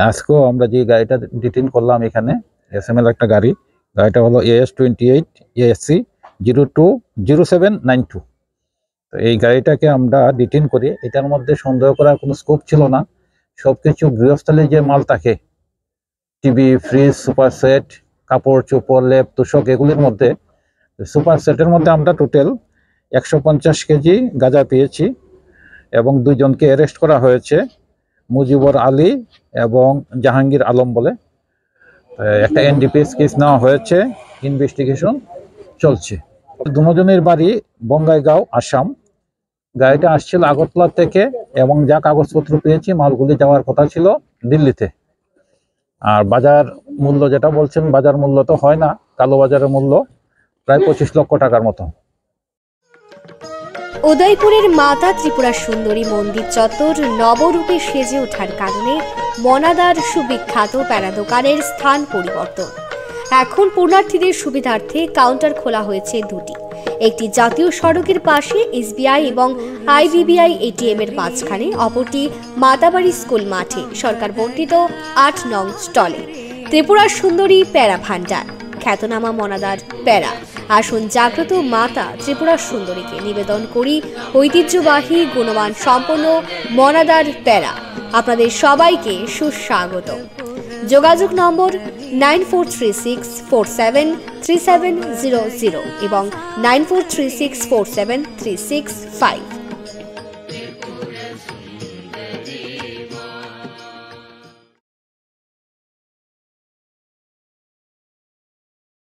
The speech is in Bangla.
আজকেও আমরা যে গাড়িটা ডিটেইন করলাম এখানে এসএমএল একটা গাড়ি, গাড়িটা হলো AS28 ASC 020792। তো এই গাড়িটাকে আমরা ডিটেইন করি। এটার মধ্যে সন্দেহ করার কোনো স্কোপ ছিল না। সবকিছু গৃহস্থলীর যে মাল থাকে, টিভি, ফ্রিজ, সুপার সেট, কাপড় চোপড়, লেপ, তোষক, এগুলির মধ্যে সুপার সেটের মধ্যে আমরা টোটাল 150 কেজি গাঁজা পেয়েছি এবং দুইজনকে অ্যারেস্ট করা হয়েছে, মুজিবুর আলী এবং জাহাঙ্গীর আলম বলে। একটা NDPS কেস নেওয়া হয়েছে, ইনভেস্টিগেশন চলছে। দুজনের বাড়ি বঙ্গাইগাঁও, আসাম। গাড়িটা আসছিল আগরতলা থেকে এবং যা কাগজপত্র পেয়েছি মালগুলি যাওয়ার কথা ছিল দিল্লিতে। আর বাজার মূল্য যেটা বলছেন, বাজার মূল্য তো হয় না, কালো বাজারের মূল্য প্রায় 25 লক্ষ টাকার মতো। উদয়পুরের মাতা ত্রিপুরা সুন্দরী মন্দির চত্বর নবরূপে সেজে ওঠার কারণে মনাদার সুবিখ্যাত প্যারা দোকানের স্থান পরিবর্তন। এখন পুণ্যার্থীদের সুবিধার্থে কাউন্টার খোলা হয়েছে দুটি, একটি জাতীয় সড়কের পাশে SBI এবং IDBI ATM এর মাঝখানে, অপরটি মাতাবাড়ি স্কুল মাঠে সরকার বর্ধিত 8 নং স্টলে। ত্রিপুরা সুন্দরী প্যারা ভান্ডার, খ্যাতনামা মনাদার প্যারা। আসুন জাগ্রত মাতা ত্রিপুরা সুন্দরীকে নিবেদন করি ঐতিহ্যবাহী গুণমান সম্পন্ন মনাদার প্যারা। আপনাদের সবাইকে সুস্বাগত। যোগাযোগ নম্বর 9436473700 এবং 9436473665।